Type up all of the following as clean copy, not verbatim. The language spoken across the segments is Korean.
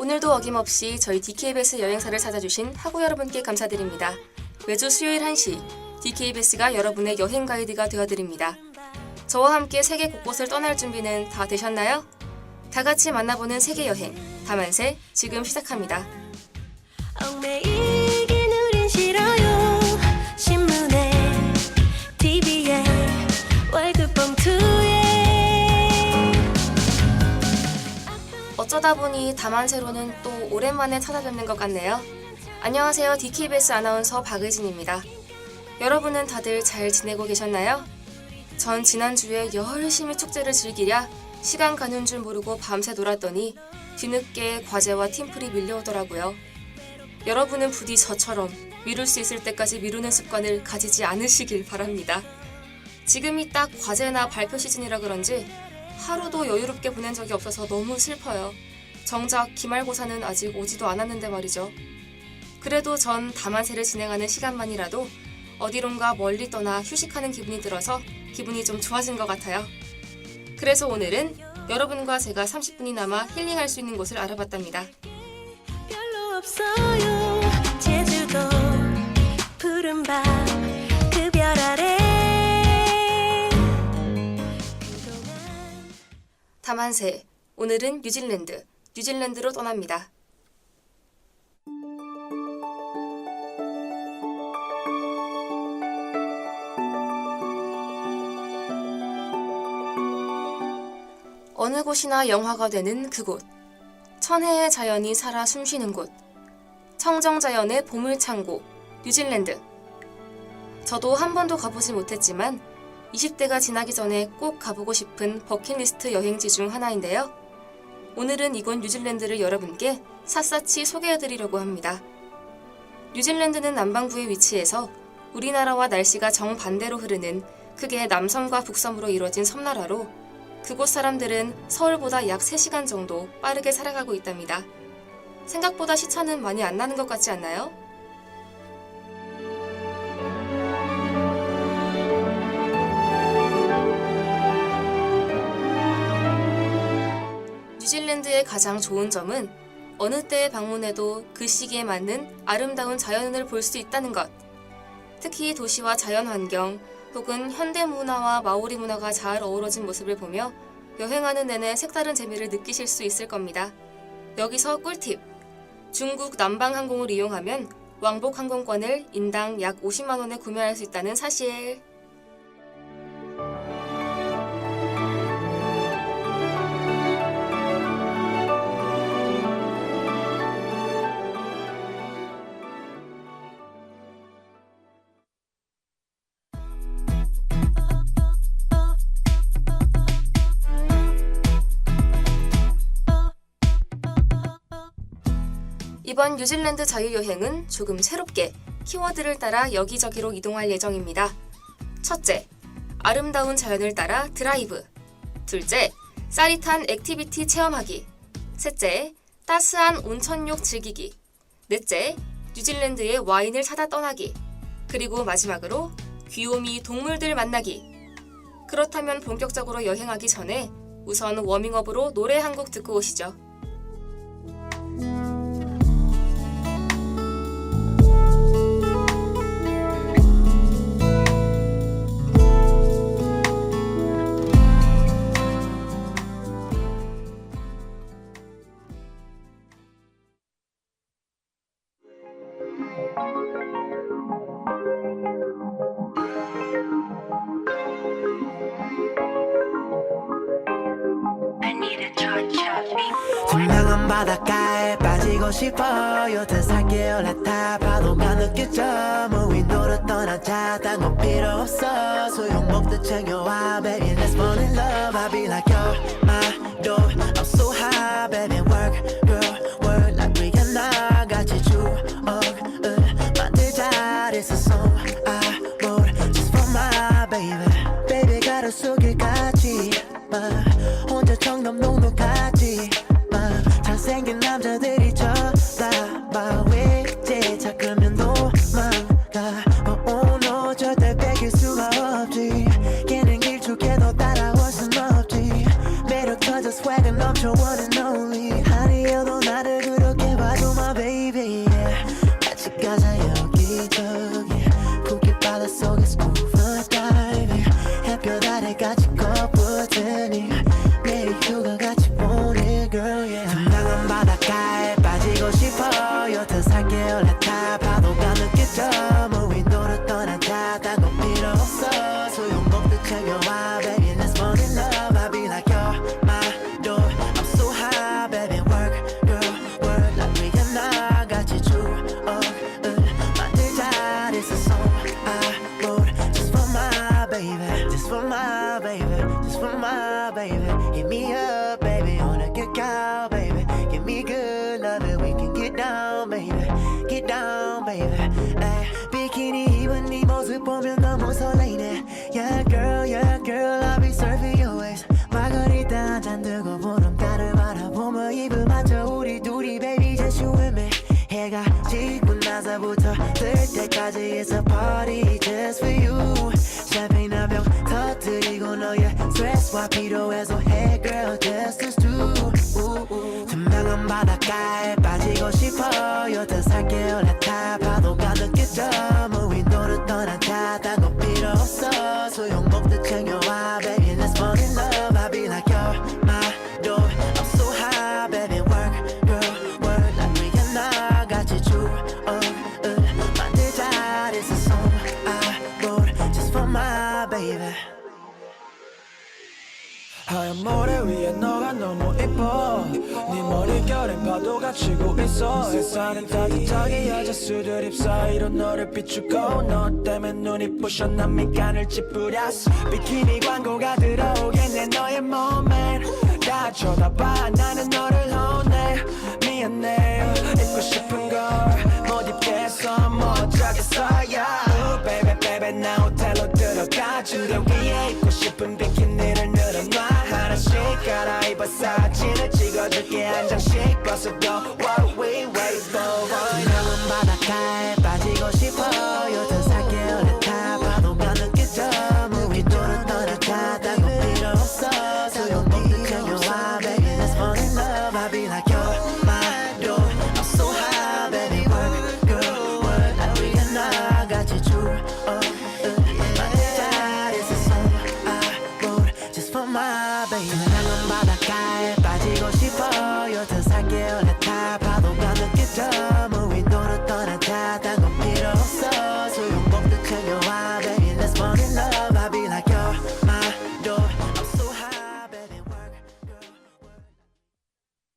오늘도 어김없이 저희 DKBS 여행사를 찾아주신 학우 여러분께 감사드립니다. 매주 수요일 1시 DKBS가 여러분의 여행 가이드가 되어드립니다. 저와 함께 세계 곳곳을 떠날 준비는 다 되셨나요? 다 같이 만나보는 세계 여행 다만세 지금 시작합니다. 얽매이긴 우린 싫어요. 신문에 TV에 월급 봉투에 어쩌다 보니 다만세로는 또 오랜만에 찾아뵙는 것 같네요. 안녕하세요. DKBS 아나운서 박의진입니다. 여러분은 다들 잘 지내고 계셨나요? 전 지난주에 열심히 축제를 즐기랴 시간 가는 줄 모르고 밤새 놀았더니 뒤늦게 과제와 팀플이 밀려오더라고요. 여러분은 부디 저처럼 미룰 수 있을 때까지 미루는 습관을 가지지 않으시길 바랍니다. 지금이 딱 과제나 발표 시즌이라 그런지 하루도 여유롭게 보낸 적이 없어서 너무 슬퍼요. 정작 기말고사는 아직 오지도 않았는데 말이죠. 그래도 전 다만세를 진행하는 시간만이라도 어디론가 멀리 떠나 휴식하는 기분이 들어서 기분이 좀 좋아진 것 같아요. 그래서 오늘은 여러분과 제가 30분이나마 힐링할 수 있는 곳을 알아봤답니다. 별로 없어요. 제주도 푸른 밤 그 별 아래 다만세, 오늘은 뉴질랜드로 떠납니다. 어느 곳이나 영화가 되는 그곳, 천혜의 자연이 살아 숨쉬는 곳, 청정자연의 보물창고, 뉴질랜드. 저도 한 번도 가보지 못했지만 20대가 지나기 전에 꼭 가보고 싶은 버킷리스트 여행지 중 하나인데요. 오늘은 이곳 뉴질랜드를 여러분께 샅샅이 소개해드리려고 합니다. 뉴질랜드는 남반구에 위치해서 우리나라와 날씨가 정반대로 흐르는 크게 남섬과 북섬으로 이루어진 섬나라로 그곳 사람들은 서울보다 약 3시간 정도 빠르게 살아가고 있답니다. 생각보다 시차는 많이 안 나는 것 같지 않나요? 뉴질랜드의 가장 좋은 점은 어느 때에 방문해도 그 시기에 맞는 아름다운 자연을 볼 수 있다는 것. 특히 도시와 자연 환경 혹은 현대 문화와 마오리 문화가 잘 어우러진 모습을 보며 여행하는 내내 색다른 재미를 느끼실 수 있을 겁니다. 여기서 꿀팁! 중국 남방항공을 이용하면 왕복 항공권을 인당 약 50만 원에 구매할 수 있다는 사실. 이번 뉴질랜드 자유여행은 조금 새롭게 키워드를 따라 여기저기로 이동할 예정입니다. 첫째, 아름다운 자연을 따라 드라이브. 둘째, 짜릿한 액티비티 체험하기. 셋째, 따스한 온천욕 즐기기. 넷째, 뉴질랜드의 와인을 사다 떠나기. 그리고 마지막으로 귀요미 동물들 만나기. 그렇다면 본격적으로 여행하기 전에 우선 워밍업으로 노래 한 곡 듣고 오시죠. 투명한 바닷가에 빠지고 싶어요. 듯하게 올라타 파도가 느껴져. 물 위로로 떠나자 딴 건 필요 없어. 소용먹듯 챙겨와 baby let's fall in love. I'll be like you're my door. I'm so high baby work girl work like we can 나같이 추억을 만들자. It's a song I wrote just for my baby. baby 가로 속일까지 혼자 청담 넉넉하지 잘생긴 남자들이 쳐다봐 왜 이제 작으면 도망가 no 절대 뺏길 수가 없지 걔는 길쭉해 너 따라올 순 없지 매력 터져 swag은 넘쳐 one and only Honey you're the down, baby. Get down, baby. Ay, 비키니 입은 네 모습 보면 너무 설레네. Yeah, girl, I'll be serving your ways. 마가리타 한잔 들고 보름달을 바라보며 입을 맞춰 우리 둘이 baby just you and me. 해가 지고 나서부터 뜰 때까지 it's a party just for you. 샴페인 한 병 터뜨리고 너의 스트레스와 필요해서 hey girl just us two. 투명한 바닷가에 빠지고 싶어요. 더 살게요 라타 파도가 느껴져. 물 위로를 떠나자 딴 거 필요 없어. 소용없듯 챙겨와 baby let's fall in love. I'll be like you're my door. I'm so high baby work girl work. 난 위에 나같이 만들자 this is song I wrote just for my baby. 하얀 모래 위에 너가 너무 이뻐. 네 머릿결엔 파도가 치고 있어. 햇살은 따뜻하게 여자수들 입 사이로 너를 비추고 너 때문에 눈이 부셔 난 미간을 찌푸렸어. 비키니 광고가 들어오겠네 너의 몸에. 다 쳐다봐 나는 너를 혼내. 미안해 입고 싶은 걸 못 입겠어 못 어쩌겠어 yeah. Baby baby 나 호텔로 들어가. 침대 위에 입고 싶은 비키니를 늘어놔. 하나씩 갈아입어 사진을 찍어줄게 한 장씩 벗어도 What we wait for. 투명한 바닷가에 빠지고 싶어요. 더 살게요 라타 파도가 느껴져. 물 위로를 떠나자 딴 거 필요 없어. 소용없는 챙겨와 baby let's fall in love. I'll be like you're my door. I'm so high baby work girl work. 난 위에 나같이 만들자 this is song I wrote just for my baby. 투명한 바닷가에 빠지고 싶어요. 더 살게요 라타 파도가 느껴져. 물 위로를 떠나자 딴 거 필요 없어. 소용없듯 챙겨와 baby let's fall in love. I'll be like you're my door. I'm so high baby work girl work.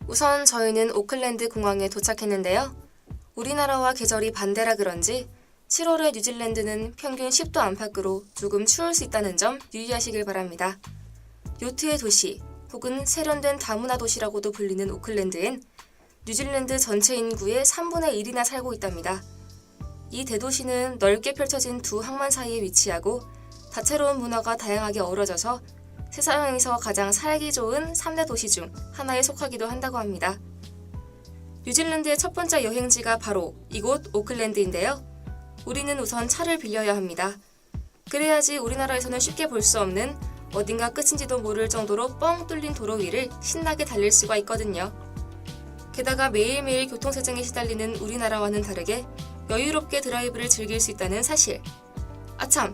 우선 저희는 오클랜드 공항에 도착했는데요. 우리나라와 계절이 반대라 그런지 7월에 뉴질랜드는 평균 10도 안팎으로 조금 추울 수 있다는 점 유의하시길 바랍니다. 요트의 도시 혹은 세련된 다문화 도시라고도 불리는 오클랜드엔 뉴질랜드 전체 인구의 3분의 1이나 살고 있답니다. 이 대도시는 넓게 펼쳐진 두 항만 사이에 위치하고 다채로운 문화가 다양하게 어우러져서 세상에서 가장 살기 좋은 3대 도시 중 하나에 속하기도 한다고 합니다. 뉴질랜드의 첫 번째 여행지가 바로 이곳 오클랜드인데요. 우리는 우선 차를 빌려야 합니다. 그래야지 우리나라에서는 쉽게 볼 수 없는 어딘가 끝인지도 모를 정도로 뻥 뚫린 도로 위를 신나게 달릴 수가 있거든요. 게다가 매일매일 교통체증에 시달리는 우리나라와는 다르게 여유롭게 드라이브를 즐길 수 있다는 사실. 아참!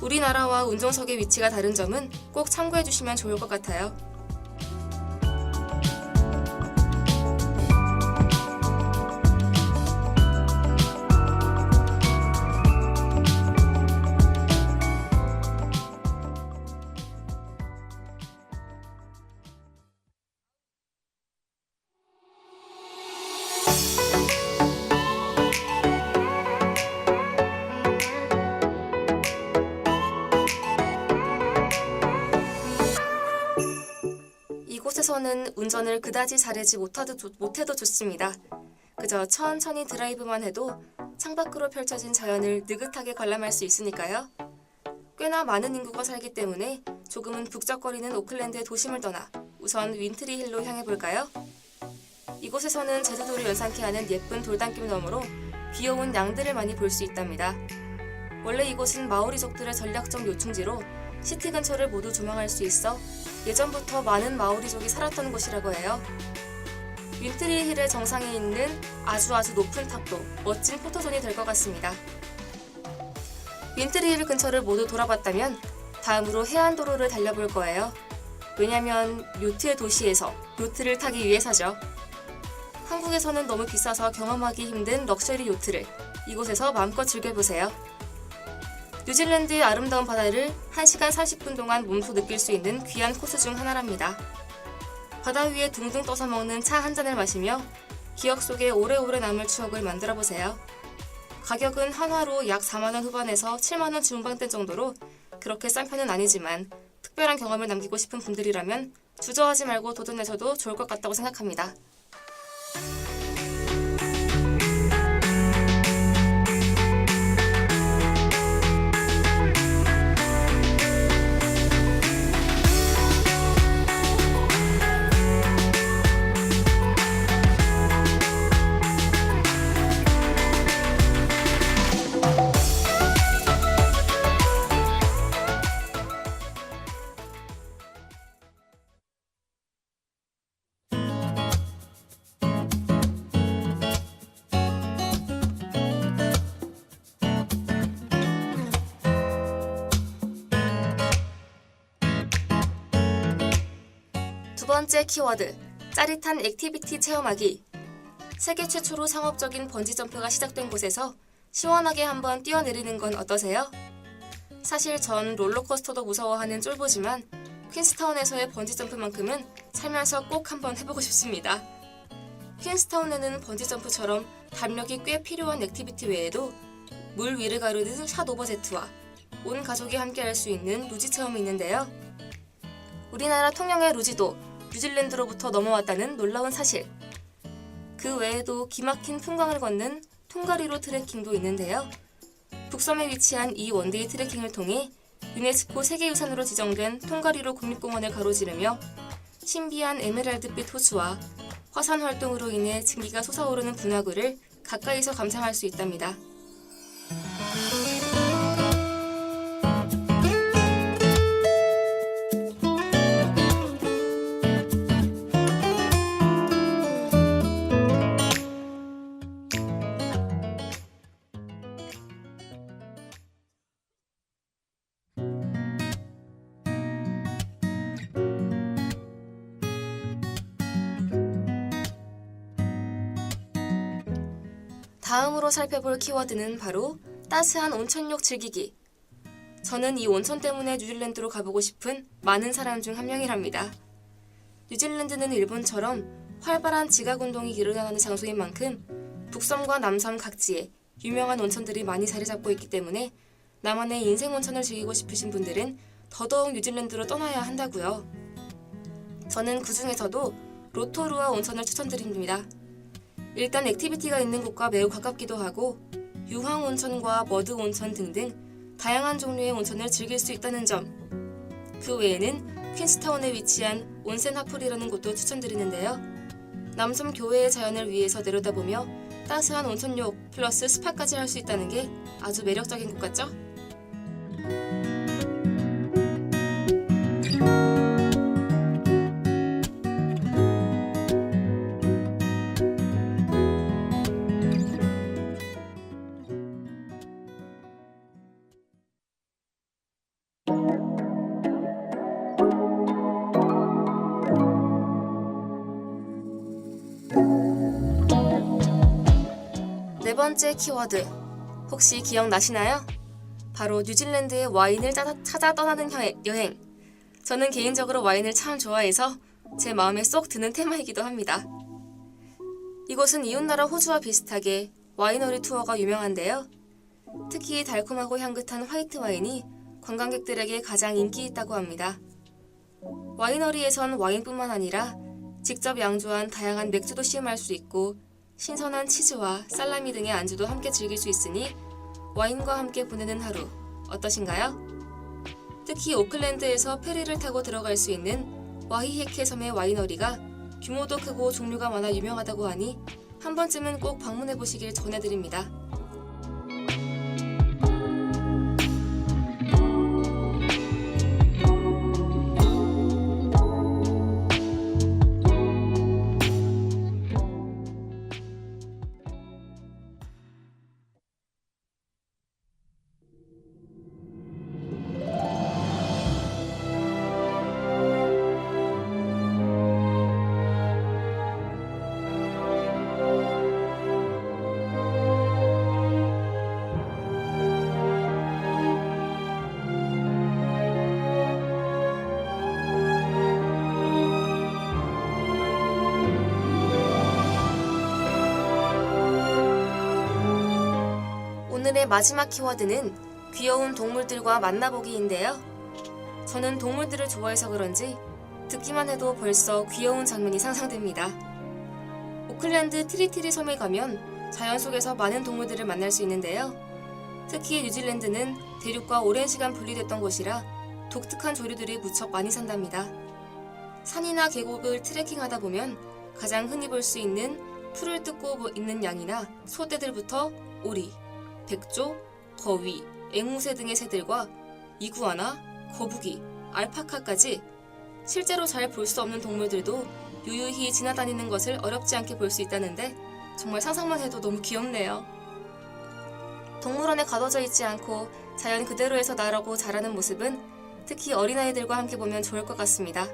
우리나라와 운전석의 위치가 다른 점은 꼭 참고해 주시면 좋을 것 같아요. 이곳에서는 운전을 그다지 잘하지 못해도 좋습니다. 그저 천천히 드라이브만 해도 창밖으로 펼쳐진 자연을 느긋하게 관람할 수 있으니까요. 꽤나 많은 인구가 살기 때문에 조금은 북적거리는 오클랜드의 도심을 떠나 우선 윈트리 힐로 향해 볼까요? 이곳에서는 제주도를 연상케 하는 예쁜 돌담길 너머로 귀여운 양들을 많이 볼 수 있답니다. 원래 이곳은 마오리족들의 전략적 요충지로 시티 근처를 모두 조망할 수 있어 예전부터 많은 마오리족이 살았던 곳이라고 해요. 윈트리 힐의 정상에 있는 아주 높은 탑도 멋진 포토존이 될 것 같습니다. 윈트리 힐 근처를 모두 돌아봤다면 다음으로 해안도로를 달려볼 거예요. 왜냐면 요트의 도시에서 요트를 타기 위해서죠. 한국에서는 너무 비싸서 경험하기 힘든 럭셔리 요트를 이곳에서 마음껏 즐겨보세요. 뉴질랜드의 아름다운 바다를 1시간 40분 동안 몸소 느낄 수 있는 귀한 코스 중 하나랍니다. 바다 위에 둥둥 떠서 먹는 차 한 잔을 마시며 기억 속에 오래오래 남을 추억을 만들어 보세요. 가격은 한화로 약 4만원 후반에서 7만원 중반대 정도로 그렇게 싼 편은 아니지만 특별한 경험을 남기고 싶은 분들이라면 주저하지 말고 도전하셔도 좋을 것 같다고 생각합니다. 두 번째 키워드, 짜릿한 액티비티 체험하기. 세계 최초로 상업적인 번지점프가 시작된 곳에서 시원하게 한번 뛰어내리는 건 어떠세요? 사실 전 롤러코스터도 무서워하는 쫄보지만 퀸스타운에서의 번지점프만큼은 살면서 꼭 한번 해보고 싶습니다. 퀸스타운에는 번지점프처럼 담력이 꽤 필요한 액티비티 외에도 물 위를 가르는 샷오버 제트와 온 가족이 함께할 수 있는 루지 체험이 있는데요. 우리나라 통영의 루지도 뉴질랜드로부터 넘어왔다는 놀라운 사실. 그 외에도 기막힌 풍광을 걷는 통가리로 트레킹도 있는데요. 북섬에 위치한 이 원데이 트레킹을 통해 유네스코 세계유산으로 지정된 통가리로 국립공원을 가로지르며 신비한 에메랄드빛 호수와 화산 활동으로 인해 증기가 솟아오르는 분화구를 가까이서 감상할 수 있답니다. 다음으로 살펴볼 키워드는 바로 따스한 온천욕 즐기기. 저는 이 온천 때문에 뉴질랜드로 가보고 싶은 많은 사람 중 한 명이랍니다. 뉴질랜드는 일본처럼 활발한 지각운동이 일어나는 장소인 만큼 북섬과 남섬 각지에 유명한 온천들이 많이 자리 잡고 있기 때문에 나만의 인생 온천을 즐기고 싶으신 분들은 더더욱 뉴질랜드로 떠나야 한다고요. 저는 그 중에서도 로토루아 온천을 추천드립니다. 일단 액티비티가 있는 곳과 매우 가깝기도 하고 유황 온천과 머드 온천 등등 다양한 종류의 온천을 즐길 수 있다는 점. 그 외에는 퀸스타운에 위치한 온센 하풀이라는 곳도 추천드리는데요. 남섬 교외의 자연을 위해서 내려다보며 따스한 온천욕 플러스 스파까지 할 수 있다는 게 아주 매력적인 곳 같죠? 네 번째 키워드, 혹시 기억나시나요? 바로 뉴질랜드의 와인을 찾아 떠나는 여행. 저는 개인적으로 와인을 참 좋아해서 제 마음에 쏙 드는 테마이기도 합니다. 이곳은 이웃나라 호주와 비슷하게 와이너리 투어가 유명한데요. 특히 달콤하고 향긋한 화이트 와인이 관광객들에게 가장 인기 있다고 합니다. 와이너리에선 와인뿐만 아니라 직접 양조한 다양한 맥주도 시음할 수 있고 신선한 치즈와 살라미 등의 안주도 함께 즐길 수 있으니 와인과 함께 보내는 하루 어떠신가요? 특히 오클랜드에서 페리를 타고 들어갈 수 있는 와히헤케 섬의 와이너리가 규모도 크고 종류가 많아 유명하다고 하니 한 번쯤은 꼭 방문해 보시길 권해드립니다. 오늘의 마지막 키워드는 귀여운 동물들과 만나보기인데요. 저는 동물들을 좋아해서 그런지 듣기만 해도 벌써 귀여운 장면이 상상됩니다. 오클랜드 트리티리 섬에 가면 자연 속에서 많은 동물들을 만날 수 있는데요. 특히 뉴질랜드는 대륙과 오랜 시간 분리됐던 곳이라 독특한 조류들이 무척 많이 산답니다. 산이나 계곡을 트레킹하다 보면 가장 흔히 볼 수 있는 풀을 뜯고 있는 양이나 소떼들부터 오리, 백조, 거위, 앵무새 등의 새들과 이구아나, 거북이, 알파카까지 실제로 잘 볼 수 없는 동물들도 유유히 지나다니는 것을 어렵지 않게 볼 수 있다는데 정말 상상만 해도 너무 귀엽네요. 동물원에 가둬져 있지 않고 자연 그대로에서 나라고 자라는 모습은 특히 어린아이들과 함께 보면 좋을 것 같습니다.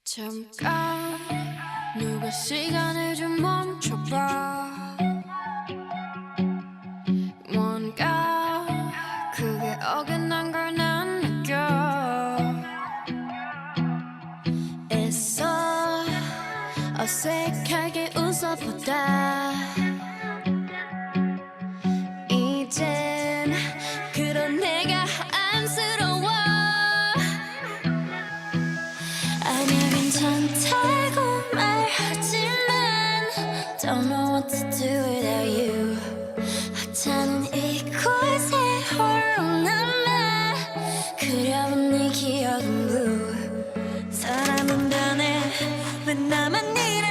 잠깐 누가 시간을 좀 멈춰봐. 뭔가 그게 어긋난 걸 난 느껴. 애써 어색하게 웃어보다 이젠 그런 내가 안쓰러워. 아니야 괜찮다고 말하지만 Don't know what to do without you. 하찮은 이곳에 홀로 남아 그려본 네 기억은 blue. 사람은 변해 왜 나만 이래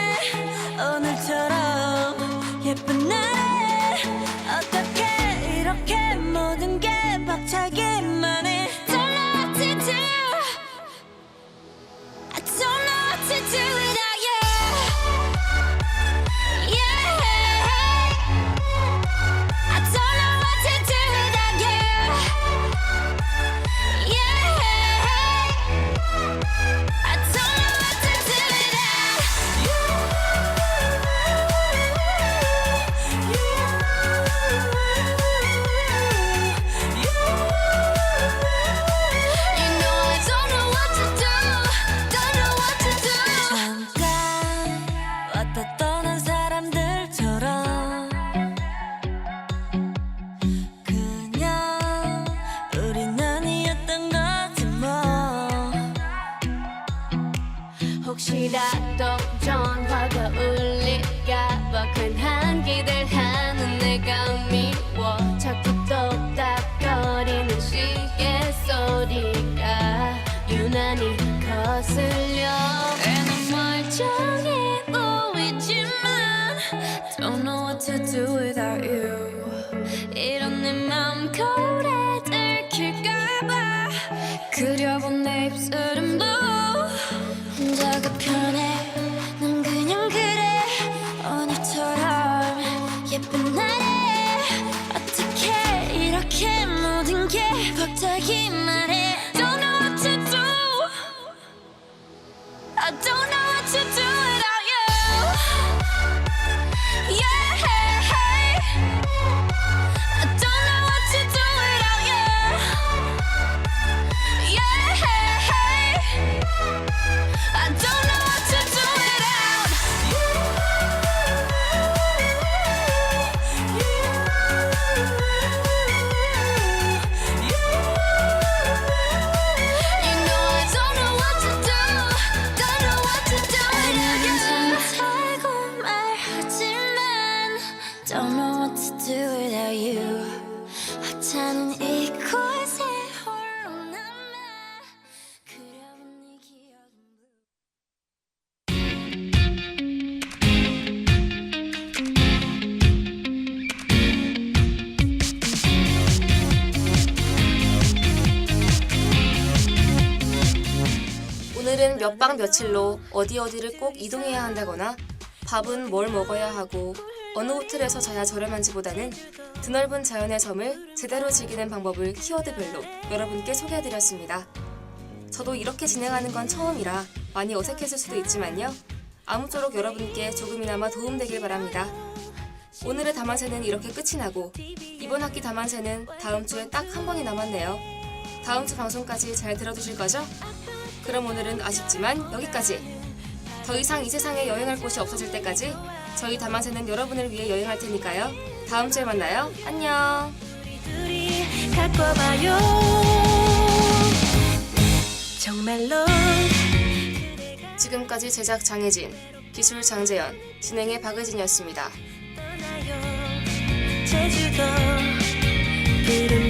오늘처럼 예쁜 날에 어떻게 이렇게 모든 게 벅차기만 해 Don't know what to do. I don't know what to do without you. Yeah. I don't know what to do without you. Yeah. I don't know what to do without you. You know I don't know what to do. Don't know what to do. 잠깐 왔다 떠난 사람들처럼 그냥 우린 아니었던 거지 뭐. 혹시라도 전화가 울릴까봐 괜한 기대하는 내가 미워. 자꾸 똑딱거리는 시계 소리가 유난히 거슬려. 괜히 멀쩡해 보이지만 Don't know what to do without you. 이런 내 맘 거울에 들킬까봐 그려본 내 입술은 blue. 혼자가 편해 난 그냥 그래 오늘처럼 예쁜 날에 어떻게 이렇게 모든 게 벅차기만 해 Don't know what to do. I don't know what to do without you. Yeah. I don't know what to do without you. Yeah. I don't know what to do without you. Know I don't know what to do. Don't know what to do without you. 괜찮다고 말하지만 Don't know what to do without you. 하찮은 이곳에 홀로 남아 그려본 네 기억은 오늘은 몇 박 며칠로 어디를 꼭 이동해야 한다거나 밥은 뭘 먹어야 하고 어느 호텔에서 자야 저렴한지보다는 드넓은 자연의 섬을 제대로 즐기는 방법을 키워드별로 여러분께 소개해드렸습니다. 저도 이렇게 진행하는 건 처음이라 많이 어색했을 수도 있지만요. 아무쪼록 여러분께 조금이나마 도움되길 바랍니다. 오늘의 다만세는 이렇게 끝이 나고 이번 학기 다만세는 다음 주에 딱 한 번이 남았네요. 다음 주 방송까지 잘 들어주실 거죠? 그럼 오늘은 아쉽지만 여기까지. 더 이상 이 세상에 여행할 곳이 없어질 때까지 저희 다만세는 여러분을 위해 여행할 테니까요. 다음 주에 만나요. 안녕. 둘이 갖고 봐요 정말로 지금까지 제작 장혜진, 기술 장재현, 진행의 박의진이었습니다. 떠나요 제주도 푸른